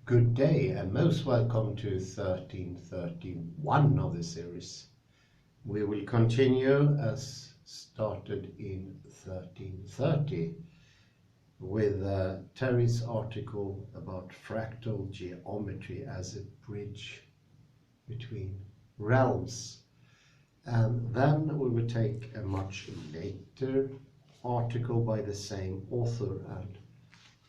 Good day and most welcome to 1331 of the series. We will continue as started in 1330 with Terry's article about fractal geometry as a bridge between realms. And then we will take a much later article by the same author, and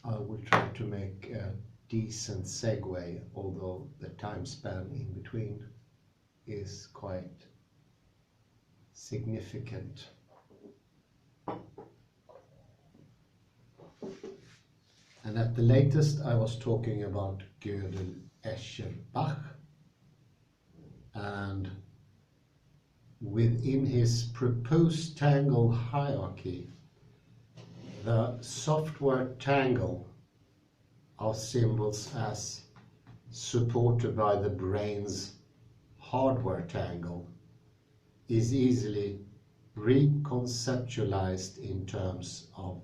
I will try to make a decent segue, although the time span in between is quite significant. And at the latest I was talking about Gödel, Escher, Bach, and within his proposed tangle hierarchy, the software tangle of symbols as supported by the brain's hardware tangle is easily reconceptualized in terms of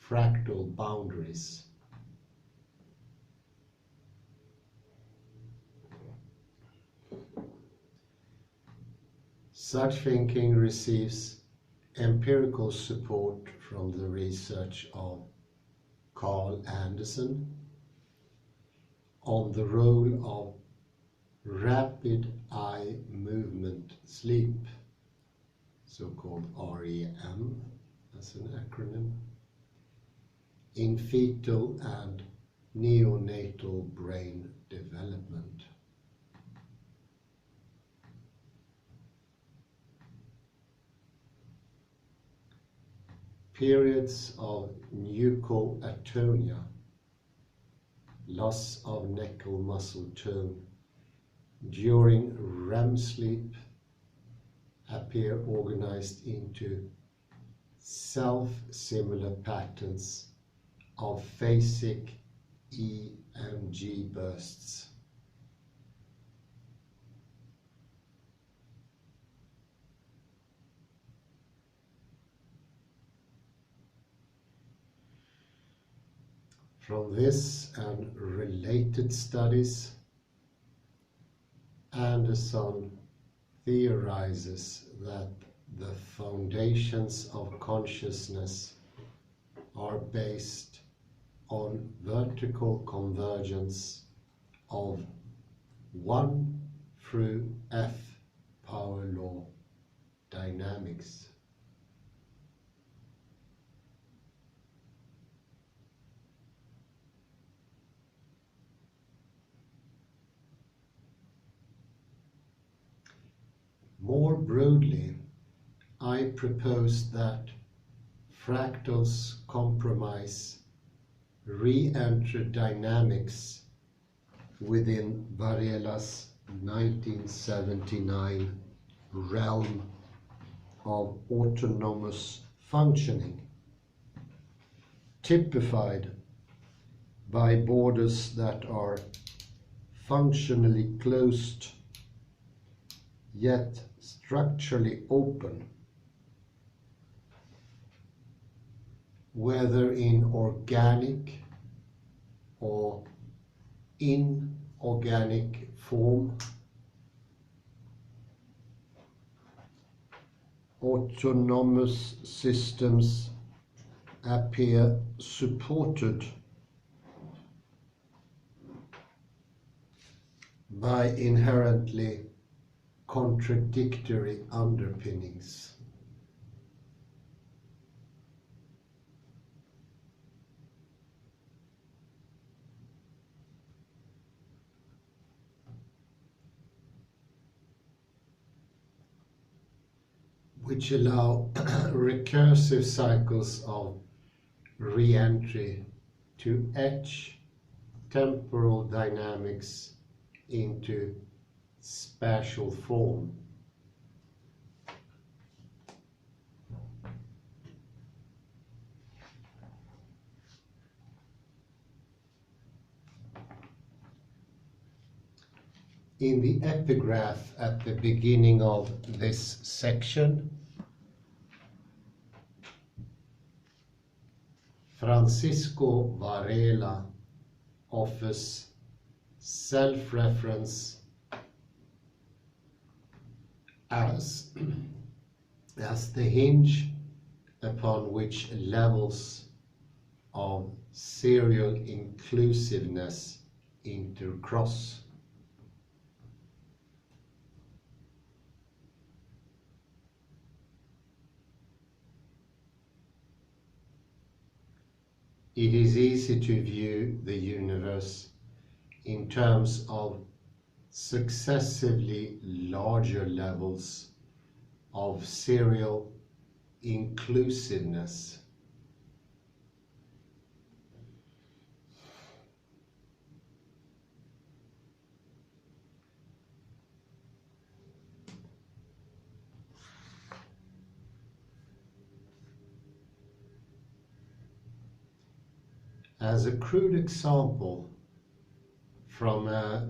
fractal boundaries. Such thinking receives empirical support from the research of Carl Anderson on the role of rapid eye movement sleep, so-called REM as an acronym, in fetal and neonatal brain development. Periods of nuchal atonia, loss of nuchal muscle tone, during REM sleep appear organized into self-similar patterns of phasic EMG bursts. From this and related studies, Anderson theorizes that the foundations of consciousness are based on vertical convergence of 1 through F power law dynamics. More broadly, I propose that fractals compromise re-entry dynamics within Varela's 1979 realm of autonomous functioning, typified by borders that are functionally closed yet structurally open, whether in organic or inorganic form. Autonomous systems appear supported by inherently contradictory underpinnings. Which allow recursive cycles of re-entry to etch temporal dynamics into spatial form. In the epigraph at the beginning of this section, Francisco Varela offers self-reference as the hinge upon which levels of serial inclusiveness intercross. It is easy to view the universe in terms of successively larger levels of serial inclusiveness. As a crude example, from a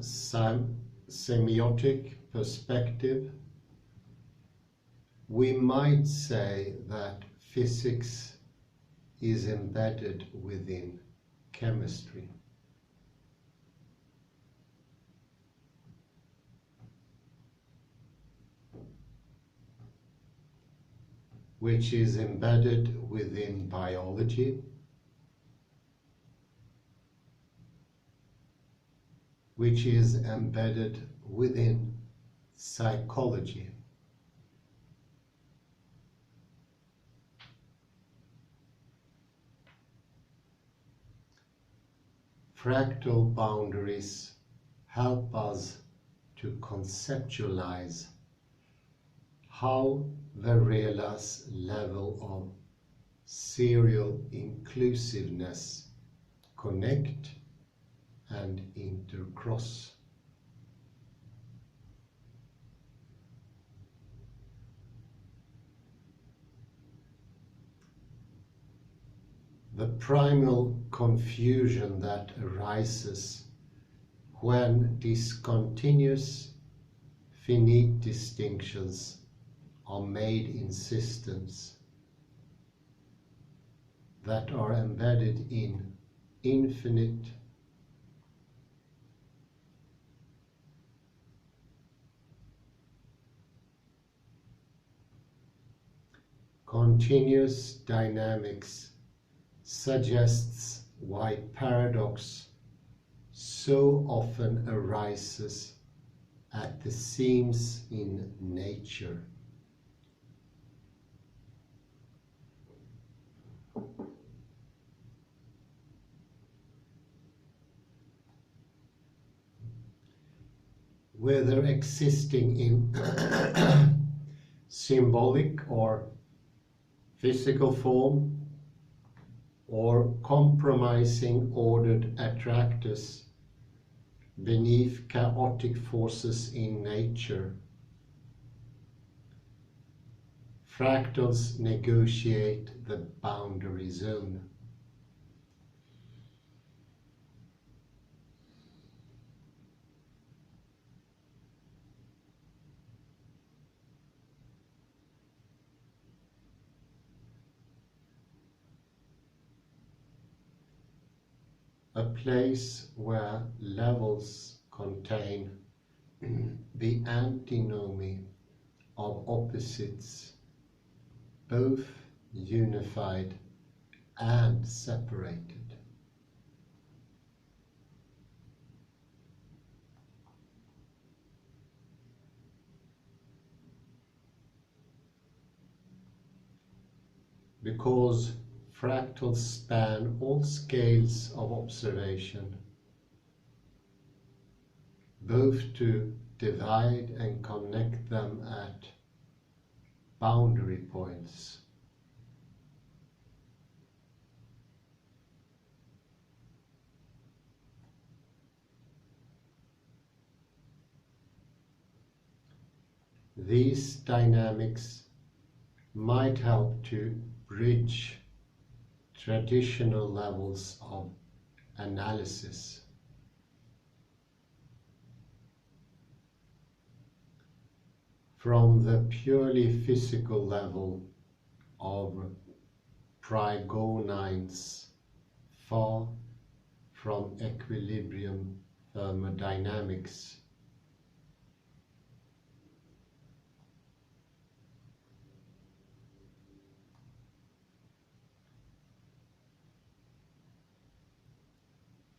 semiotic perspective, we might say that physics is embedded within chemistry. Which is embedded within biology, which is embedded within psychology. Fractal boundaries help us to conceptualize how Varela's level of serial inclusiveness connect and intercross. The primal confusion that arises when discontinuous finite distinctions are made in systems that are embedded in infinite continuous dynamics suggests why paradox so often arises at the seams in nature. Whether existing in symbolic or physical form, or compromising ordered attractors beneath chaotic forces in nature. Fractals negotiate the boundary zone. A place where levels contain the antinomy of opposites, both unified and separated. Because fractals span all scales of observation, both to divide and connect them at boundary points. These dynamics might help to bridge traditional levels of analysis. From the purely physical level of trigonines far from equilibrium thermodynamics.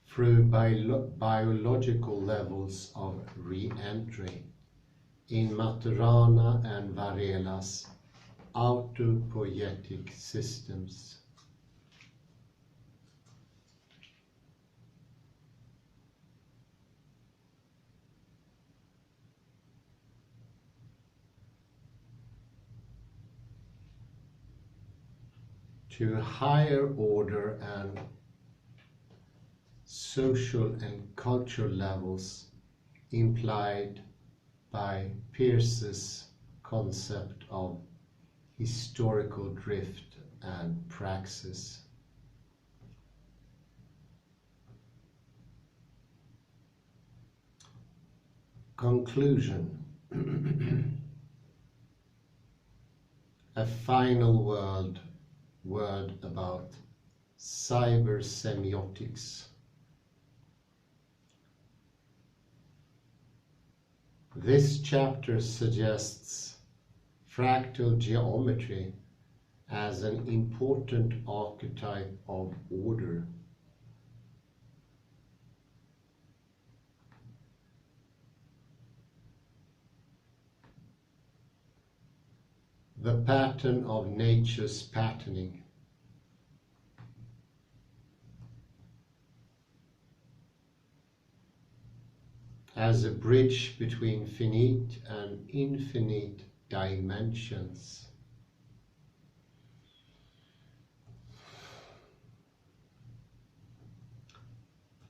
Through biological levels of re-entry in Maturana and Varela's autopoietic systems. To higher order and social and cultural levels implied by Peirce's concept of historical drift and praxis. Conclusion. A final word about cyber semiotics. This chapter suggests fractal geometry as an important archetype of order. The pattern of nature's patterning. As a bridge between finite and infinite dimensions.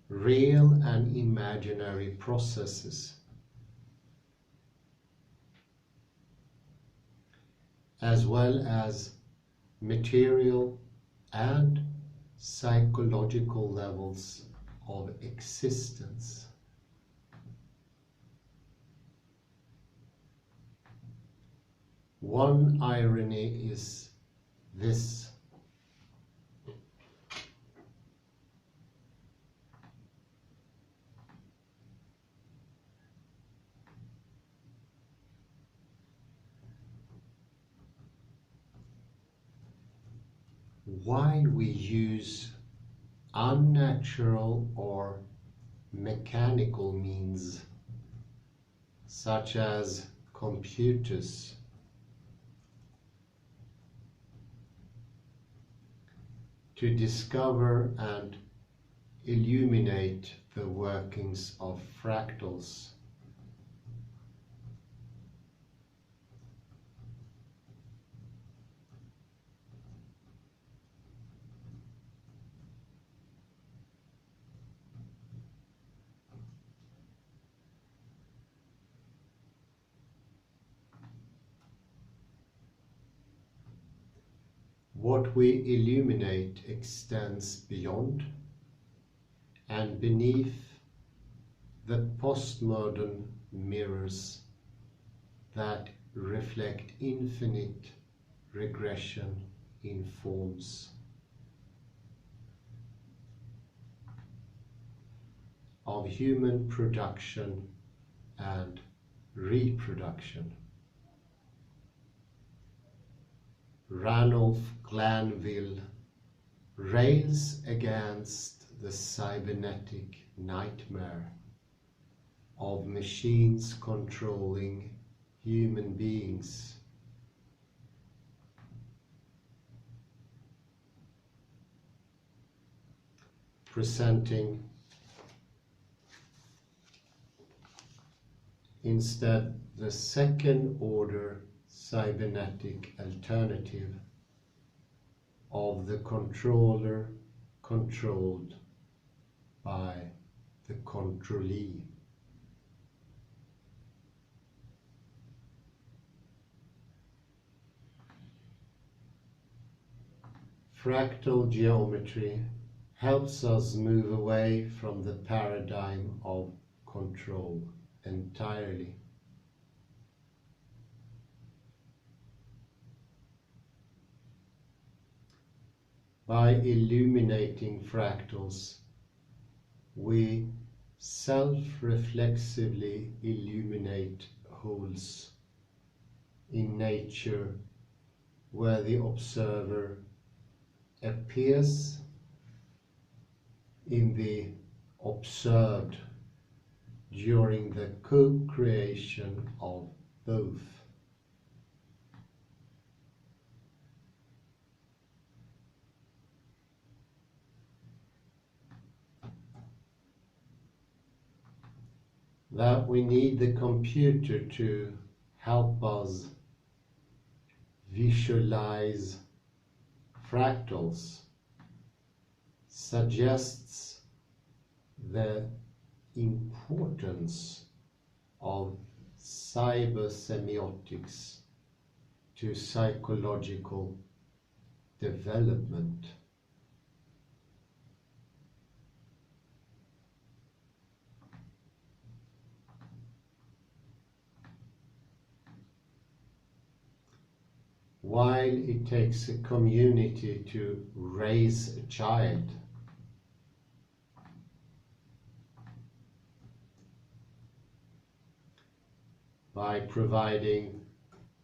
Real and imaginary processes, as well as material and psychological levels of existence. One irony is this: while we use unnatural or mechanical means, such as computers, to discover and illuminate the workings of fractals, what we illuminate extends beyond and beneath the postmodern mirrors that reflect infinite regression in forms. Of human production and reproduction. Ranulph Glanville rails against the cybernetic nightmare of machines controlling human beings. Presenting instead the second order cybernetic alternative of the controller controlled by the controllee. Fractal geometry helps us move away from the paradigm of control entirely. By illuminating fractals, we self-reflexively illuminate holes in nature where the observer appears in the observed during the co-creation of both. That we need the computer to help us visualize fractals suggests the importance of cyber semiotics to psychological development. While it takes a community to raise a child, by providing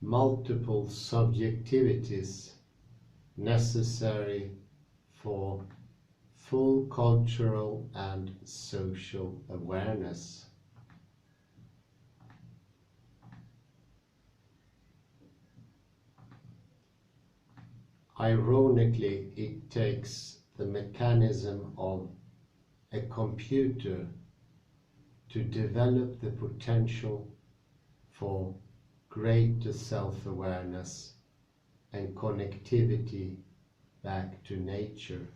multiple subjectivities necessary for full cultural and social awareness. Ironically, it takes the mechanism of a computer to develop the potential for greater self-awareness and connectivity back to nature.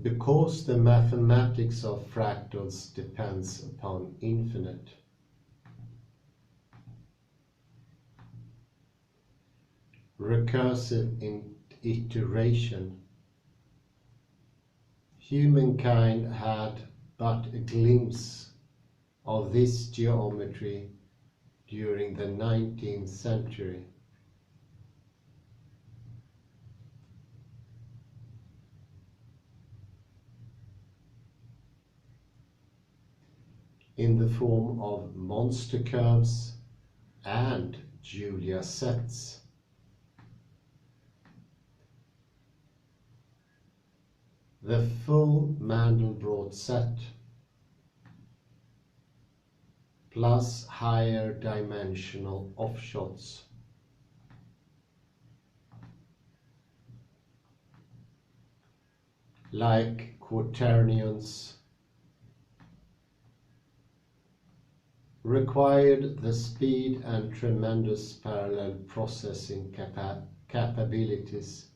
Because the mathematics of fractals depends upon infinite, recursive iteration, humankind had but a glimpse of this geometry during the 19th century. In the form of monster curves and Julia sets. The full Mandelbrot set plus higher dimensional offshots. Like quaternions, required the speed and tremendous parallel processing capabilities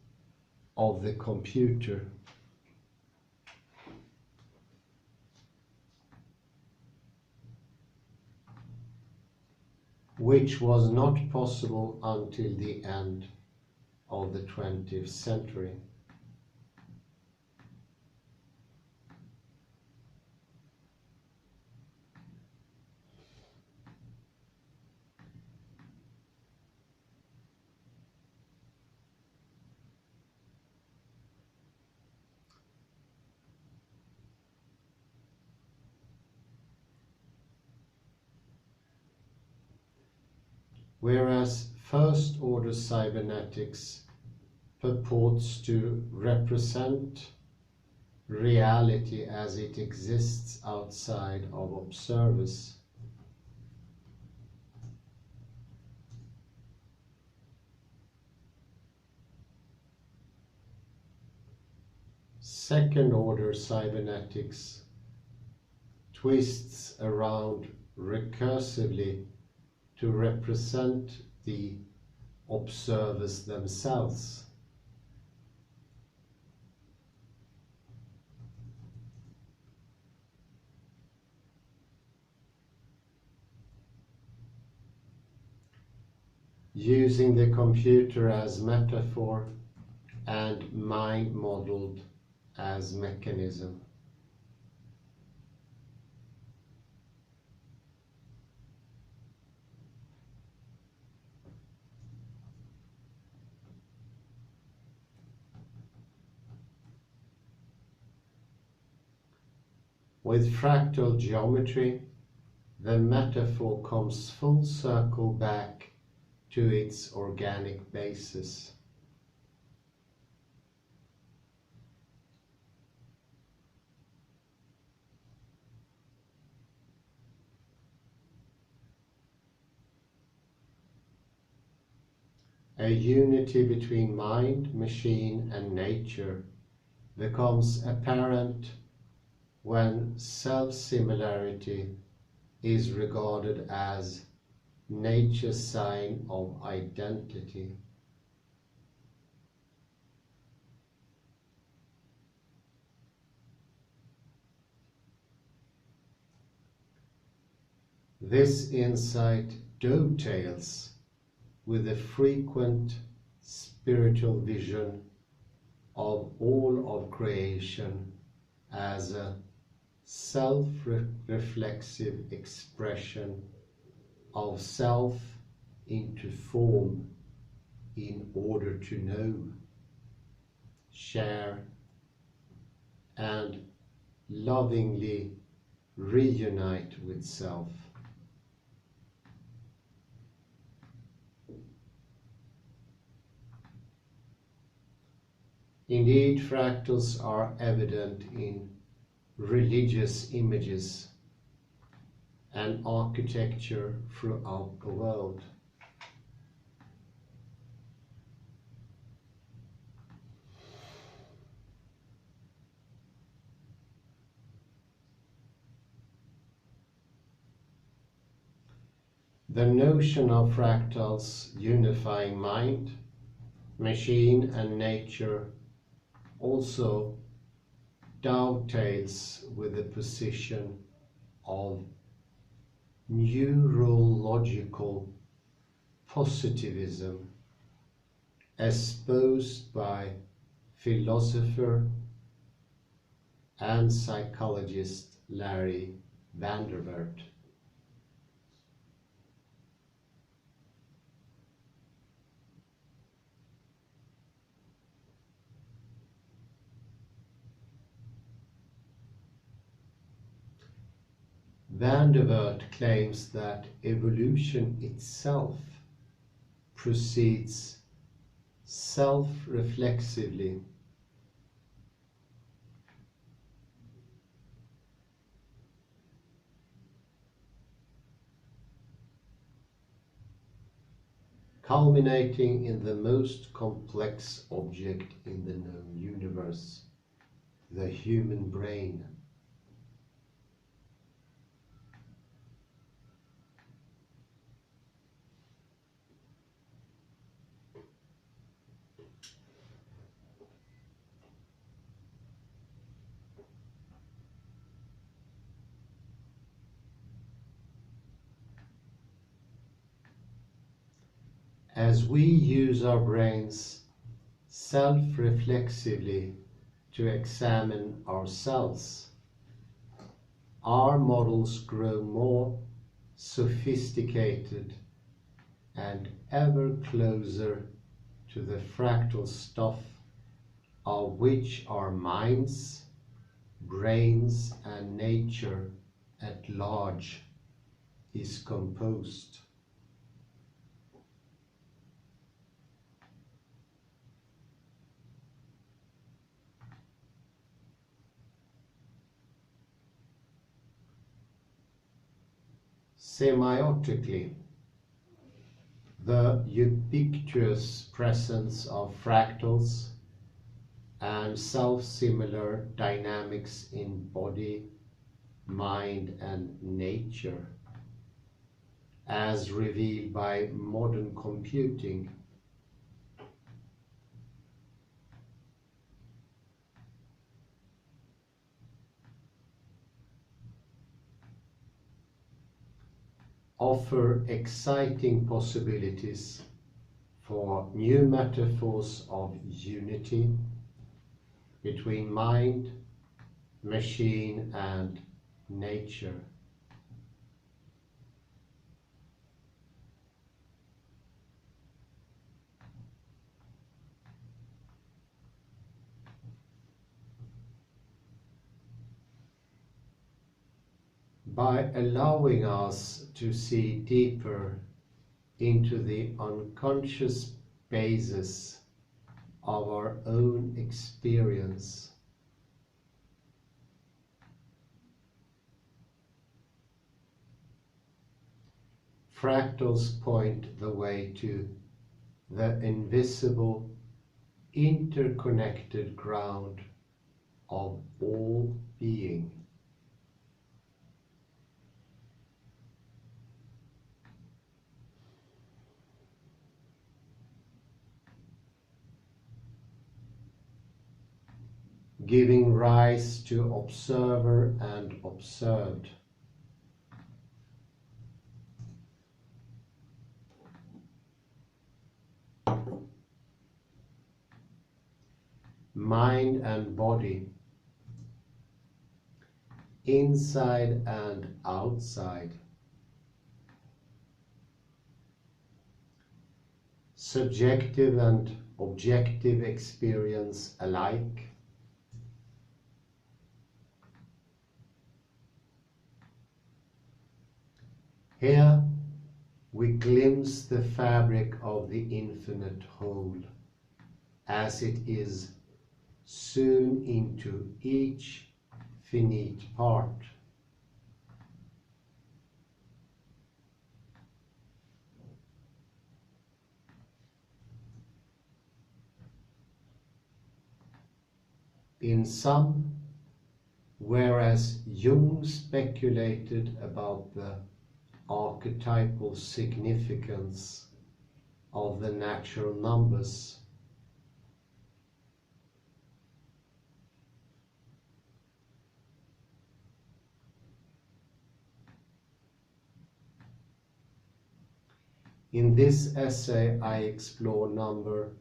of the computer. Which was not possible until the end of the 20th century. Whereas first-order cybernetics purports to represent reality as it exists outside of observers, second-order cybernetics twists around recursively to represent the observers themselves. Using the computer as metaphor and mind-modeled as mechanism. With fractal geometry, the metaphor comes full circle back to its organic basis. A unity between mind, machine, and nature becomes apparent when self-similarity is regarded as nature's sign of identity. This insight dovetails with the frequent spiritual vision of all of creation as a self-reflexive expression of self into form in order to know, share, and lovingly reunite with self. Indeed, fractals are evident in religious images and architecture throughout the world. The notion of fractals unifying mind, machine, and nature also dovetails with the position of neurological positivism espoused by philosopher and psychologist Larry Vanderbilt. Vanderbilt claims that evolution itself proceeds self-reflexively, culminating in the most complex object in the known universe, the human brain. As we use our brains self-reflexively to examine ourselves, our models grow more sophisticated and ever closer to the fractal stuff of which our minds, brains, and nature at large is composed. Semiotically, the ubiquitous presence of fractals and self-similar dynamics in body, mind, and nature, as revealed by modern computing, offer exciting possibilities for new metaphors of unity, between mind, machine and nature. By allowing us to see deeper into the unconscious basis of our own experience, fractals point the way to the invisible, interconnected ground of all being. Giving rise to observer and observed. Mind and body, inside and outside, subjective and objective experience alike. Here we glimpse the fabric of the infinite whole as it is sewn into each finite part. In sum, whereas Jung speculated about the archetypal significance of the natural numbers, in this essay I explore number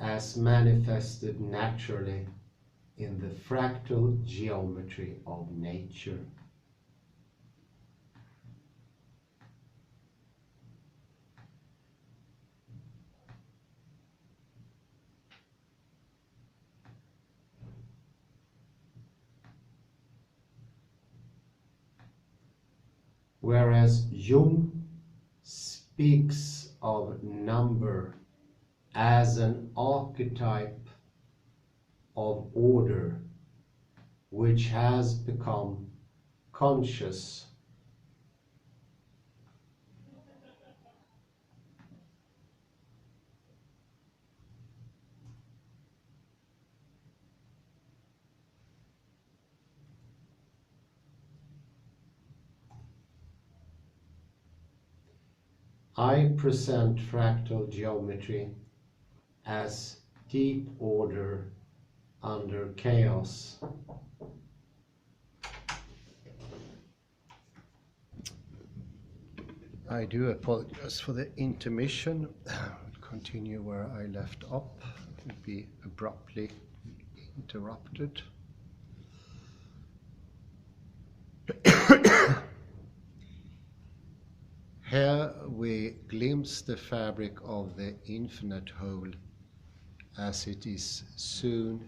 as manifested naturally in the fractal geometry of nature. Whereas Jung speaks of number as an archetype of order which has become conscious. I present fractal geometry as deep order under chaos. I do apologize for the intermission. I'll continue where I left off. It will be abruptly interrupted. Here we glimpse the fabric of the infinite whole as it is sewn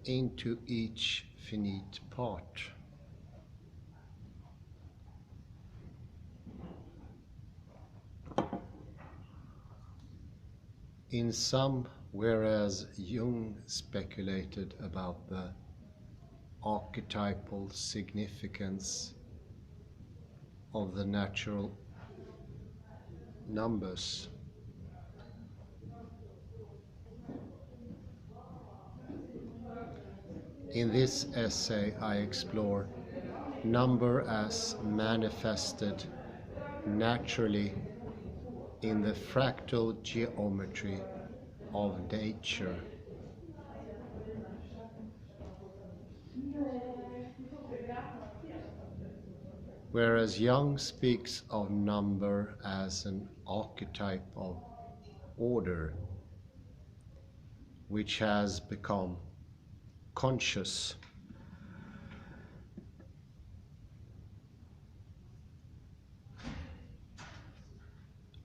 into each finite part. In sum, whereas Jung speculated about the archetypal significance of the natural numbers, in this essay I explore number as manifested naturally in the fractal geometry of nature. Whereas Jung speaks of number as an archetype of order, which has become conscious.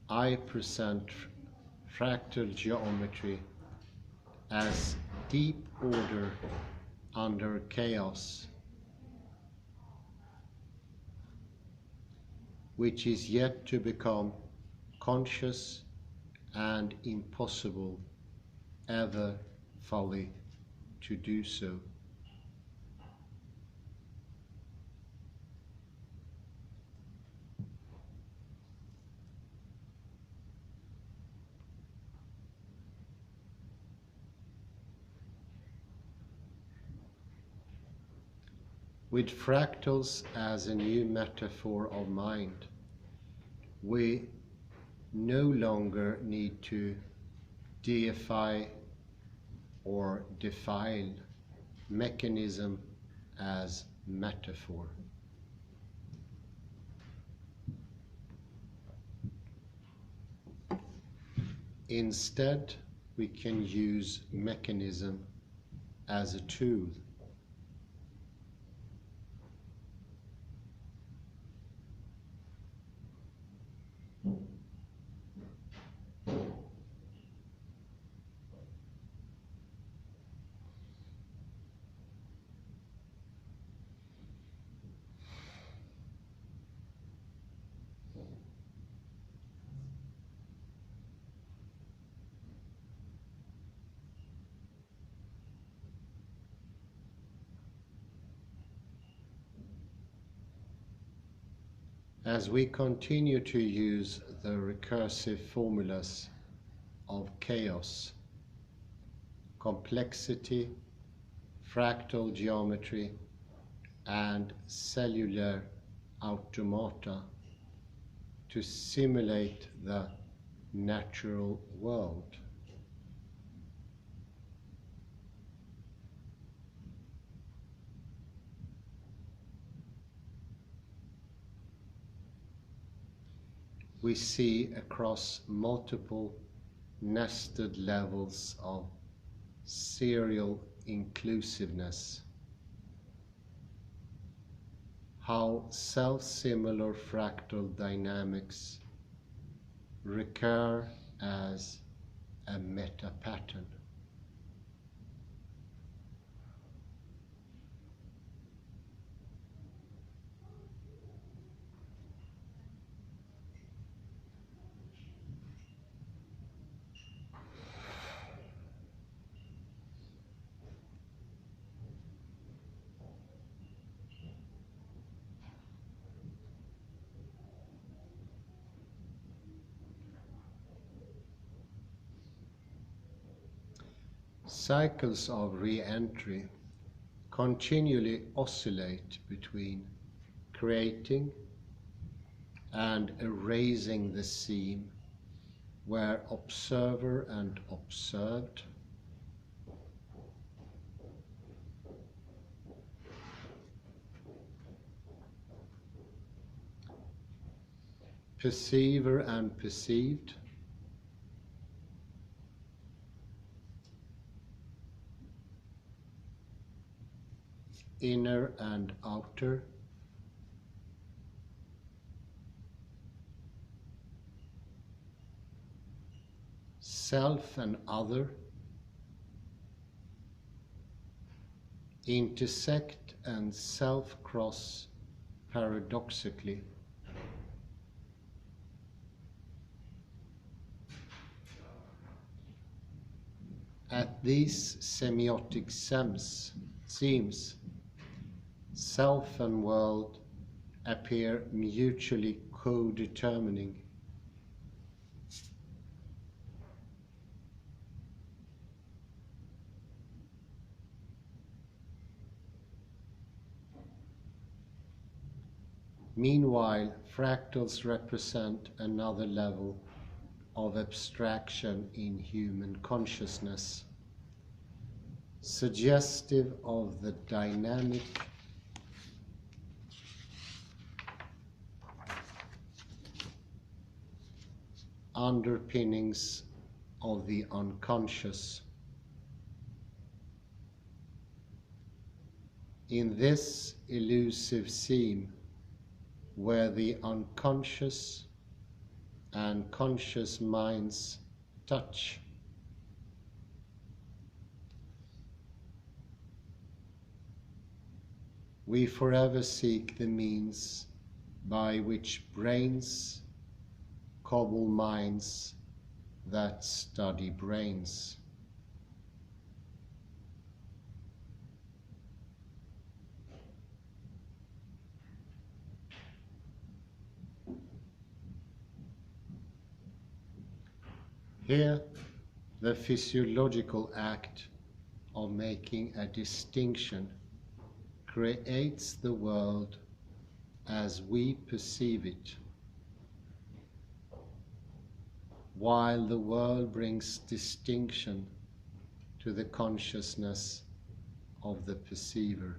I present fractal geometry as deep order under chaos, which is yet to become conscious and impossible ever fully to do so. With fractals as a new metaphor of mind, we no longer need to deify or defile mechanism as metaphor. Instead, we can use mechanism as a tool. As we continue to use the recursive formulas of chaos, complexity, fractal geometry, and cellular automata to simulate the natural world, we see across multiple nested levels of serial inclusiveness how self-similar fractal dynamics recur as a meta-pattern. Cycles of re-entry continually oscillate between creating and erasing the seam where observer and observed, perceiver and perceived, inner and outer, self and other, intersect and self-cross paradoxically. At these semiotic seams, self and world appear mutually co-determining. Meanwhile, fractals represent another level of abstraction in human consciousness, suggestive of the dynamic underpinnings of the unconscious. in this elusive seam where the unconscious and conscious minds touch. We forever seek the means by which brains cobble minds that study brains. Here, the physiological act of making a distinction creates the world as we perceive it, while the world brings distinction to the consciousness of the perceiver.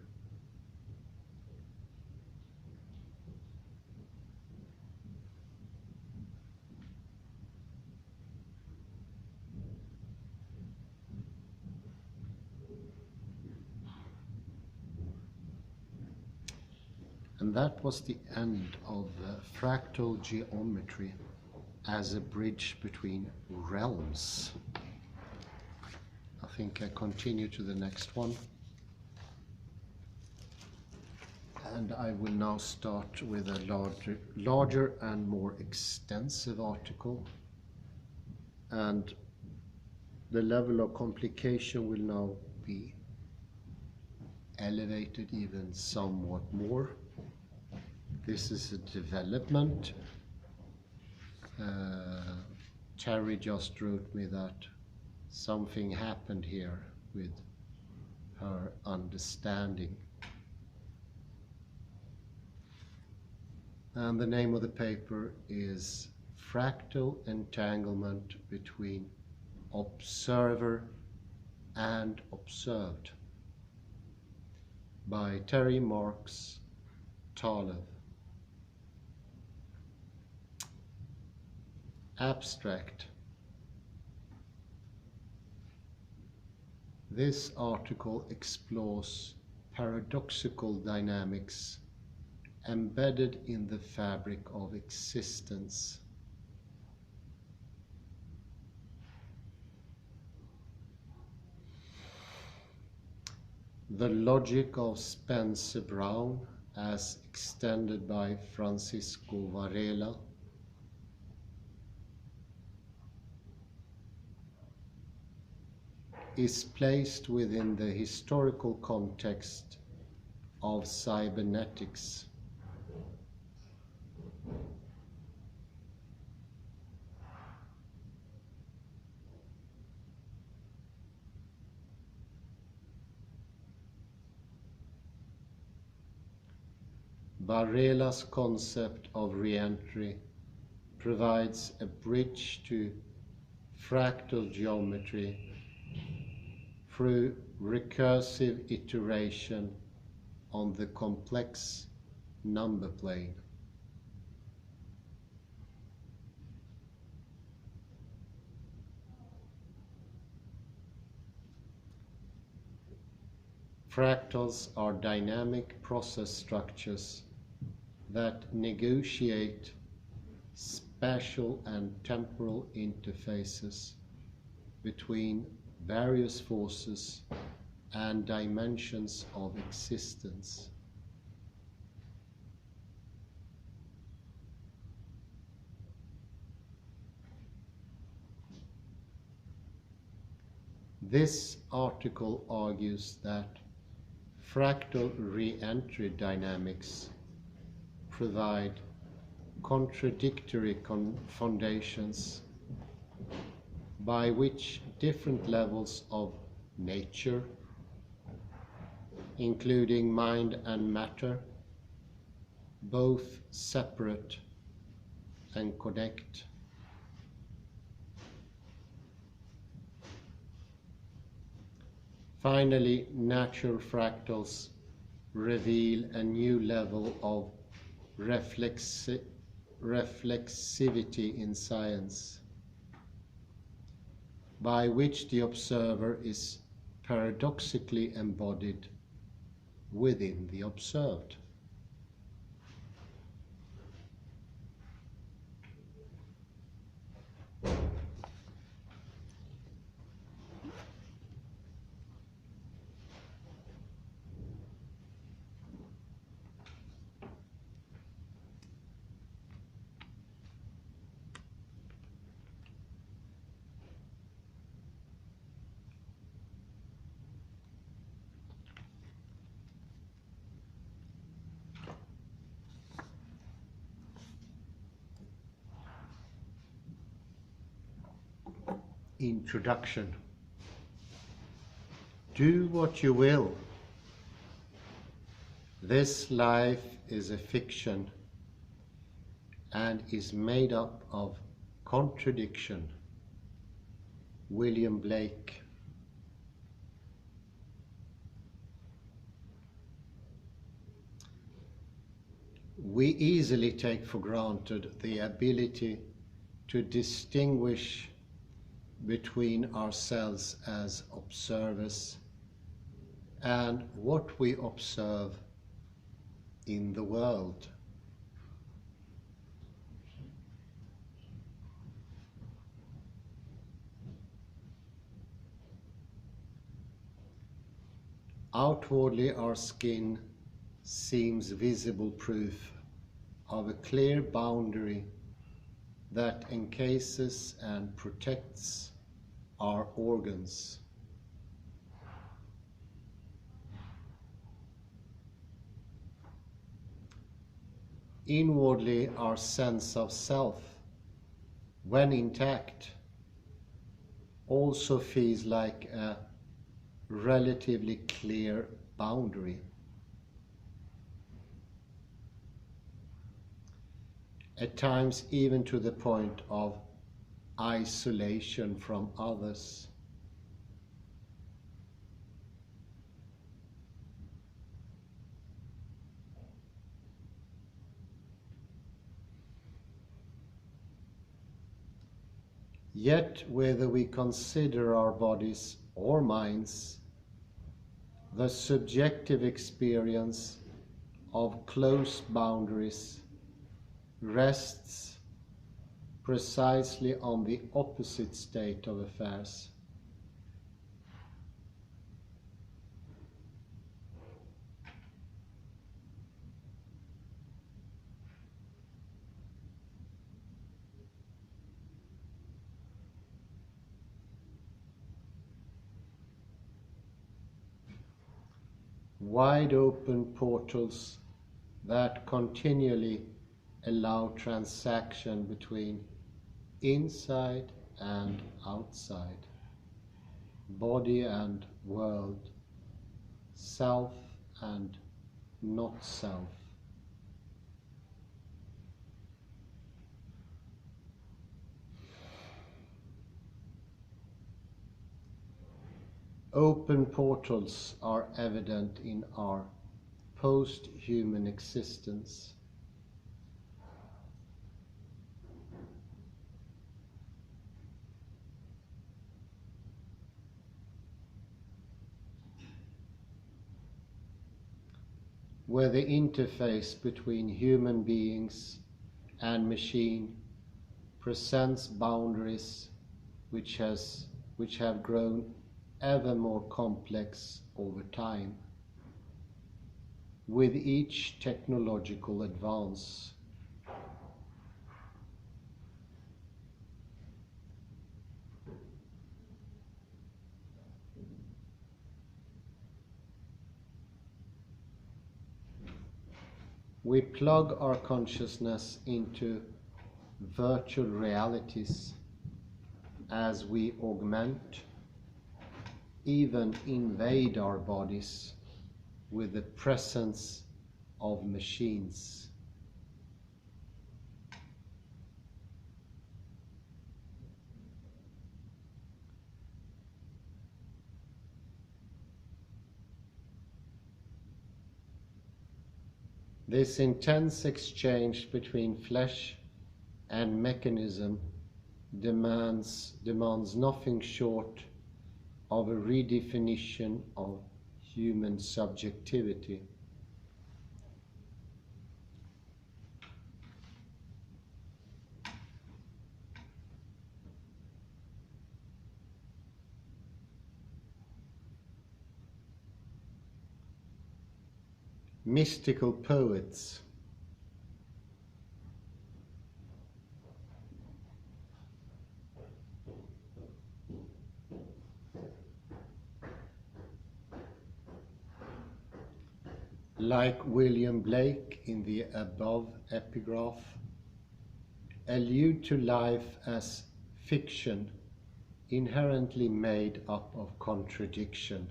And that was the end of fractal geometry as a bridge between realms. I think I continue to the next one. And I will now start with a larger and more extensive article. And the level of complication will now be elevated even somewhat more. This is a development. Terry just wrote me that something happened here with her understanding. And the name of the paper is Fractal Entanglement Between Observer and Observed by Terry Marks-Tarlow. Abstract. This article explores paradoxical dynamics embedded in the fabric of existence. The logic of Spencer Brown, as extended by Francisco Varela, is placed within the historical context of cybernetics. Varela's concept of re-entry provides a bridge to fractal geometry through recursive iteration on the complex number plane. Fractals are dynamic process structures that negotiate spatial and temporal interfaces between various forces and dimensions of existence. This article argues that fractal re-entry dynamics provide contradictory foundations by which different levels of nature, including mind and matter, both separate and connect. Finally, natural fractals reveal a new level of reflexivity in science, by which the observer is paradoxically embodied within the observed. Introduction. Do what you will. This life is a fiction and is made up of contradiction. William Blake. We easily take for granted the ability to distinguish between ourselves as observers and what we observe in the world. Outwardly, our skin seems visible proof of a clear boundary that encases and protects our organs. Inwardly, our sense of self, when intact, also feels like a relatively clear boundary. At times even to the point of isolation from others. Yet, whether we consider our bodies or minds, the subjective experience of close boundaries rests precisely on the opposite state of affairs. Wide open portals that continually allow transaction between inside and outside, body and world, self and not self. Open portals are evident in our post-human existence. Where the interface between human beings and machine presents boundaries which have grown ever more complex over time. With each technological advance, we plug our consciousness into virtual realities as we augment, even invade our bodies with the presence of machines. This intense exchange between flesh and mechanism demands nothing short of a redefinition of human subjectivity. Mystical poets. Like William Blake in the above epigraph, allude to life as fiction inherently made up of contradiction.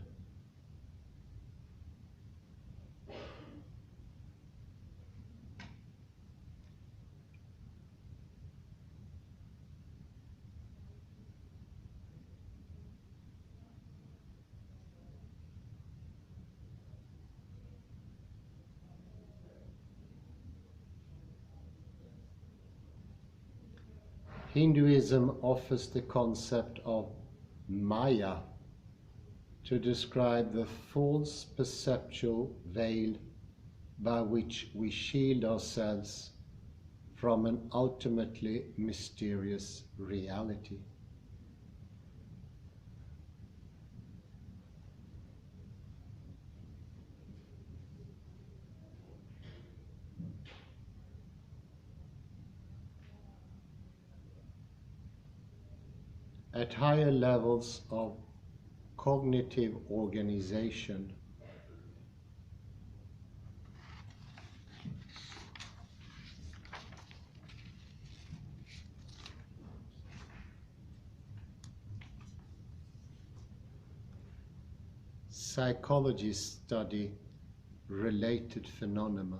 Hinduism offers the concept of Maya to describe the false perceptual veil by which we shield ourselves from an ultimately mysterious reality. At higher levels of cognitive organization, psychologists study related phenomena.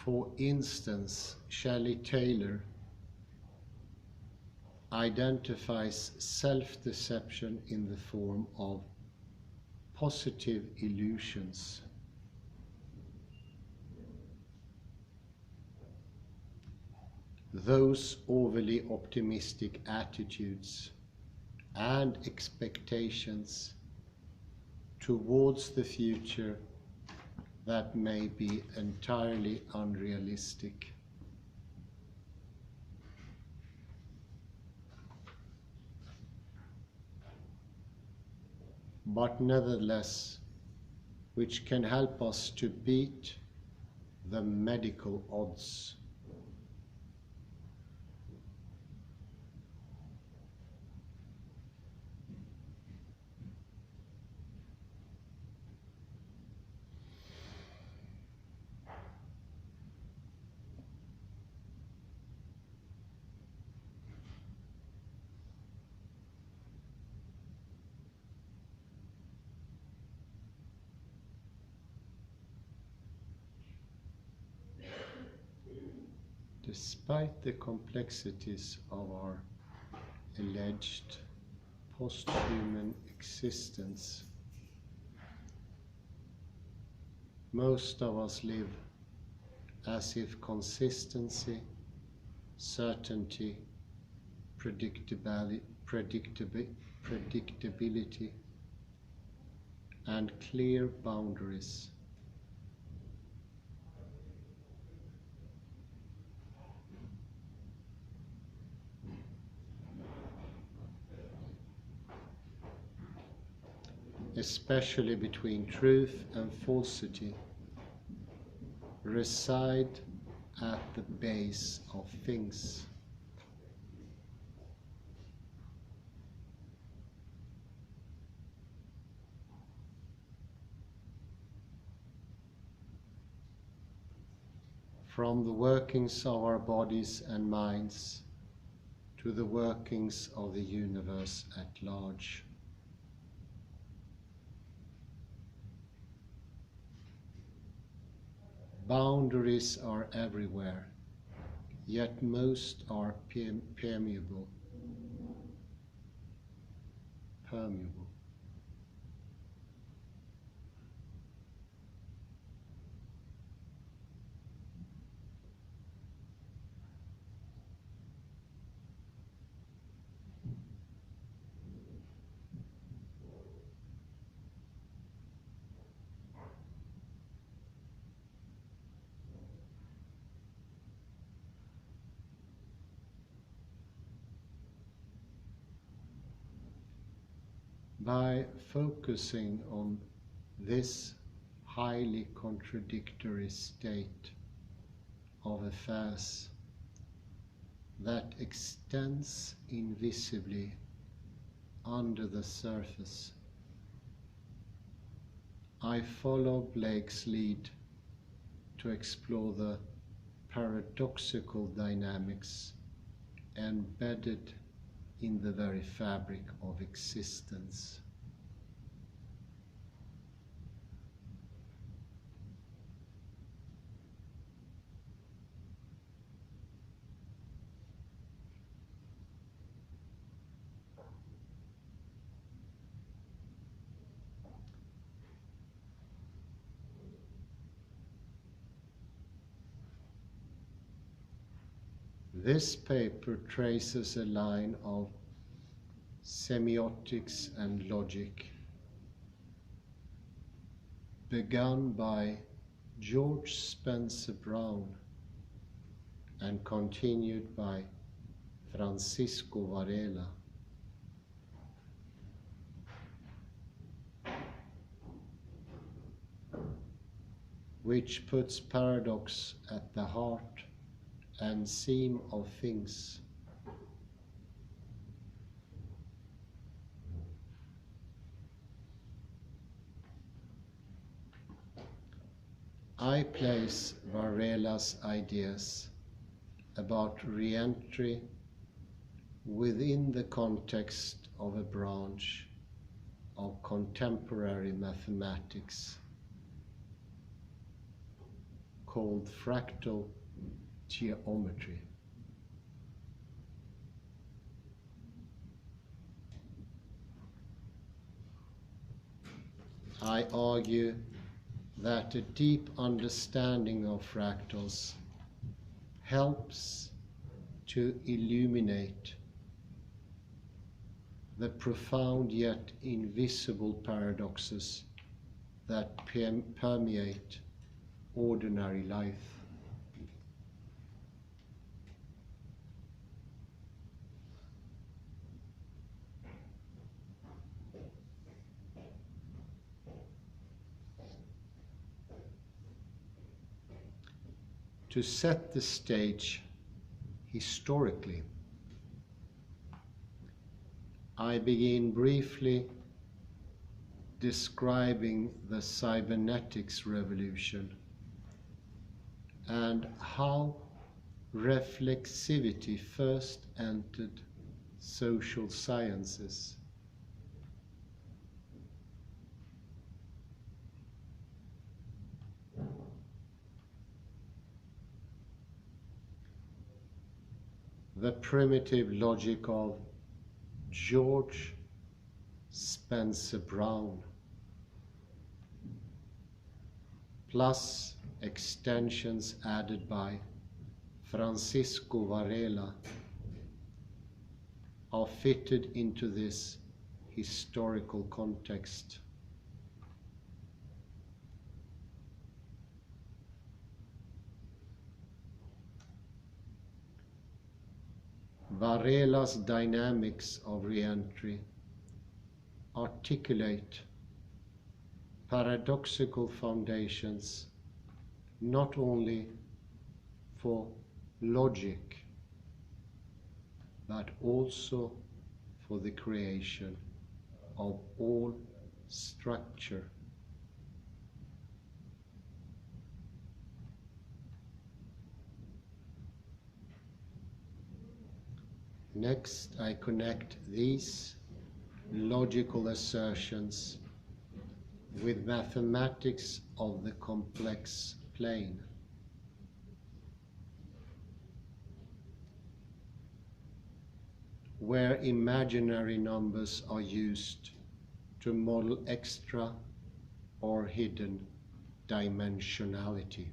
For instance, Shelley Taylor identifies self-deception in the form of positive illusions. Those overly optimistic attitudes and expectations towards the future that may be entirely unrealistic. But nevertheless, which can help us to beat the medical odds. Despite the complexities of our alleged post-human existence, most of us live as if consistency, certainty, predictability, and clear boundaries especially between truth and falsity, reside at the base of things. From the workings of our bodies and minds to the workings of the universe at large. Boundaries are everywhere, yet most are permeable. By focusing on this highly contradictory state of affairs that extends invisibly under the surface, I follow Blake's lead to explore the paradoxical dynamics embedded in the very fabric of existence. This paper traces a line of semiotics and logic begun by George Spencer Brown and continued by Francisco Varela. Which puts paradox at the heart and seam of things. I place Varela's ideas about re-entry within the context of a branch of contemporary mathematics called fractal geometry. I argue that a deep understanding of fractals helps to illuminate the profound yet invisible paradoxes that permeate ordinary life. To set the stage historically, I begin briefly describing the cybernetics revolution and how reflexivity first entered social sciences. The primitive logic of George Spencer Brown, plus extensions added by Francisco Varela, are fitted into this historical context. Varela's dynamics of re-entry articulate paradoxical foundations not only for logic, but also for the creation of all structure. Next, I connect these logical assertions with mathematics of the complex plane. Where imaginary numbers are used to model extra or hidden dimensionality.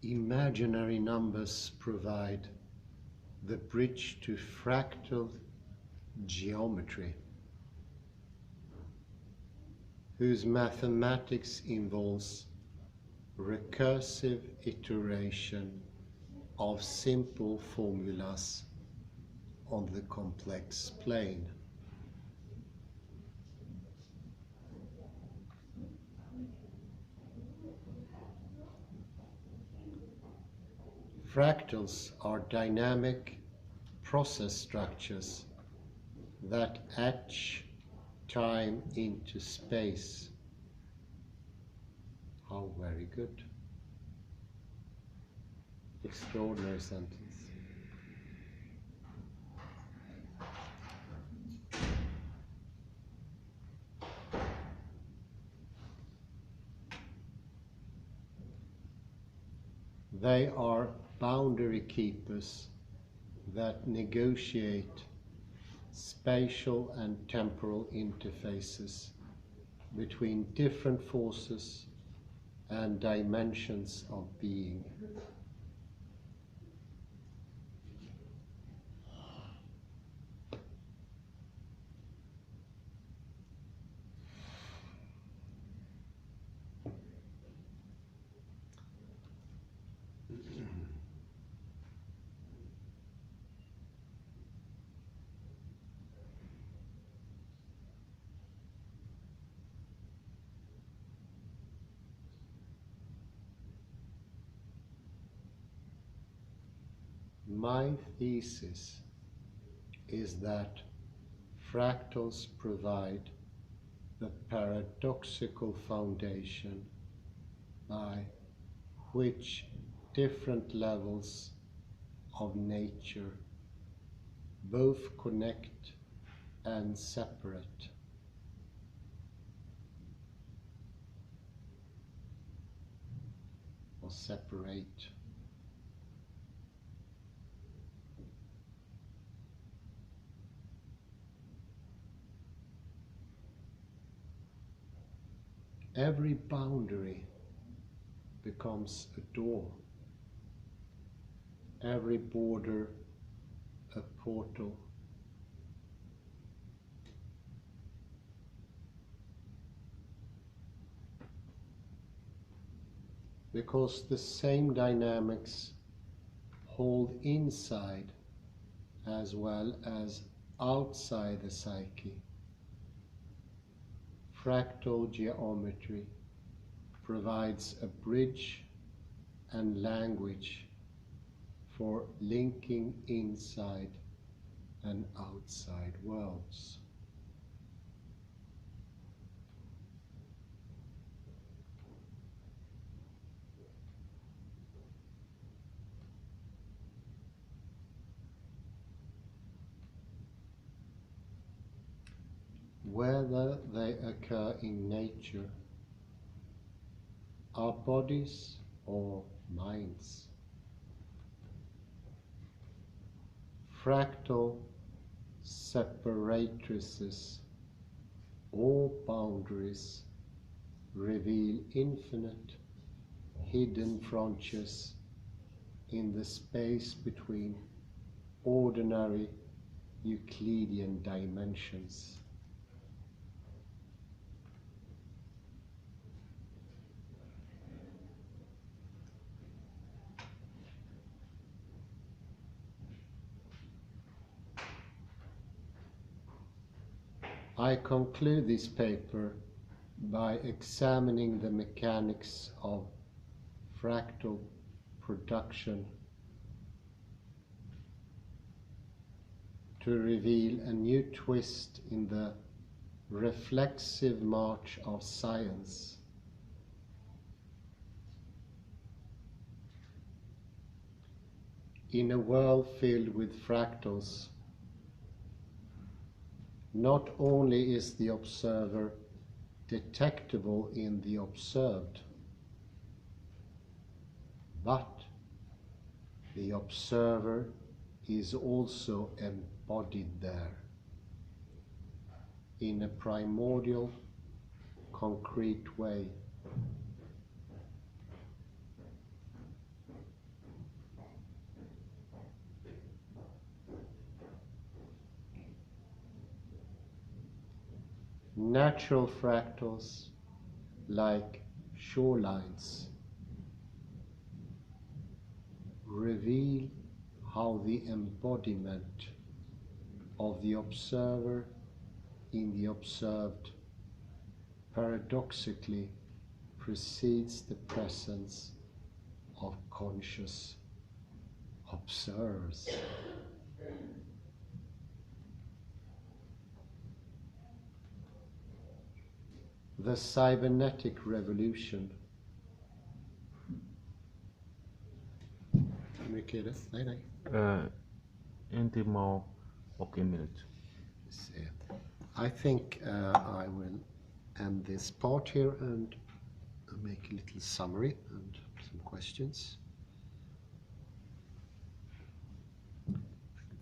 imaginary numbers provide the bridge to fractal geometry, whose mathematics involves recursive iteration of simple formulas on the complex plane. Fractals are dynamic process structures that etch time into space. How very good. Extraordinary sentence. They are boundary keepers that negotiate spatial and temporal interfaces between different forces and dimensions of being. My thesis is that fractals provide the paradoxical foundation by which different levels of nature both connect and separate. Or separate. Every boundary becomes a door, every border a portal. Because the same dynamics hold inside as well as outside the psyche. Fractal geometry provides a bridge and language for linking inside and outside worlds. Whether they occur in nature, our bodies or minds. Fractal separatrices or boundaries reveal infinite hidden frontiers in the space between ordinary Euclidean dimensions. I conclude this paper by examining the mechanics of fractal production to reveal a new twist in the reflexive march of science. In a world filled with fractals, not only is the observer detectable in the observed, but the observer is also embodied there in a primordial, concrete way. natural fractals like shorelines reveal how the embodiment of the observer in the observed paradoxically precedes the presence of conscious observers. The cybernetic revolution. Mycket är det? Nej, nej. En timme och en minut. I think I will end this part here and make a little summary and some questions.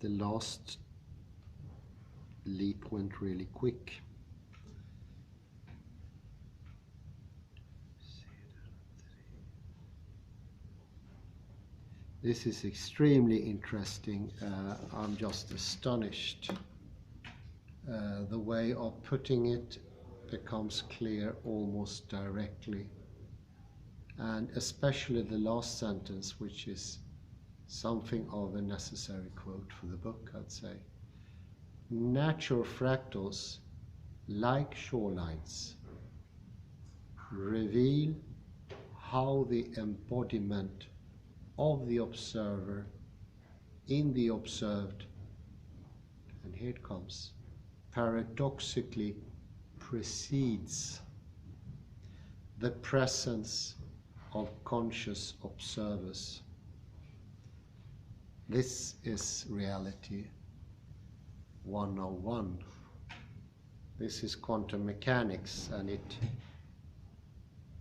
The last leap went really quick. This is extremely interesting. I'm just astonished. The way of putting it becomes clear almost directly. And especially the last sentence, which is something of a necessary quote for the book, I'd say. Natural fractals, like shorelines, reveal how the embodiment of the observer in the observed, and here it comes, paradoxically precedes the presence of conscious observers. This is reality 101. This is quantum mechanics, and it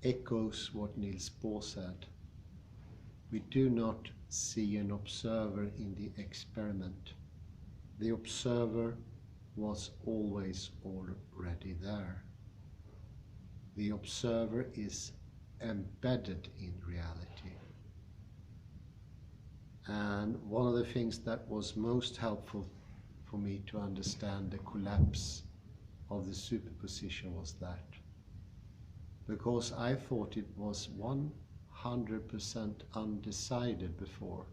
echoes what Niels Bohr said. We do not see an observer in the experiment. The observer was always already there. The observer is embedded in reality. And one of the things that was most helpful for me to understand the collapse of the superposition was that. Because I thought it was 100% undecided before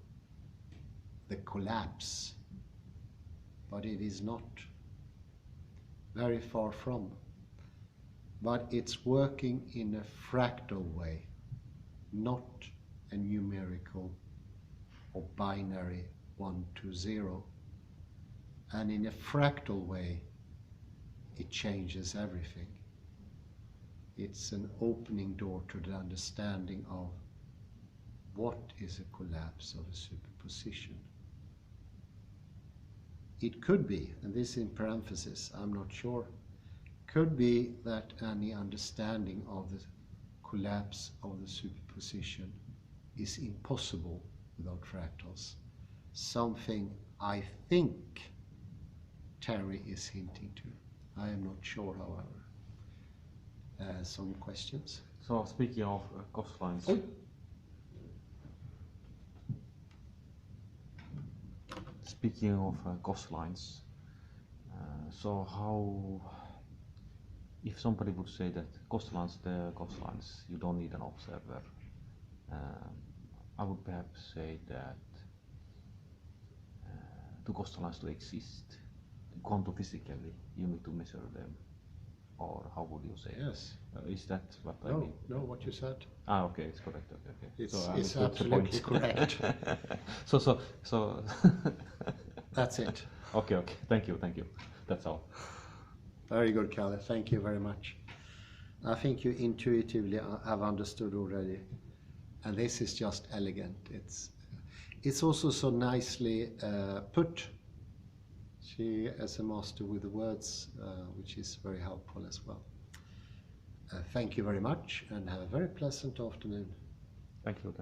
the collapse, but it is not. Very far from. But it's working in a fractal way, not a numerical or binary 1 to 0. And in a fractal way, it changes everything. It's an opening door to the understanding of what is a collapse of a superposition. It could be, and this in parenthesis, I'm not sure, could be that any understanding of the collapse of the superposition is impossible without fractals. Something I think Terry is hinting to. I am not sure, however. Some questions? So speaking of coastlines. Speaking of coastlines, so how, if somebody would say that coastlines, you don't need an observer, I would perhaps say that the coastlines to exist, quantum physically, you need to measure them. Or how would you say? Yes. Is that what I No, mean? no, what you said. Ah, okay, it's correct. Okay. It's absolutely correct. So. That's it. Okay. Thank you. That's all. Very good, Kalle. Thank you very much. I think you intuitively have understood already, and this is just elegant. It's also so nicely put. She is a master with the words, which is very helpful as well. Thank you very much, and have a very pleasant afternoon. Thank you.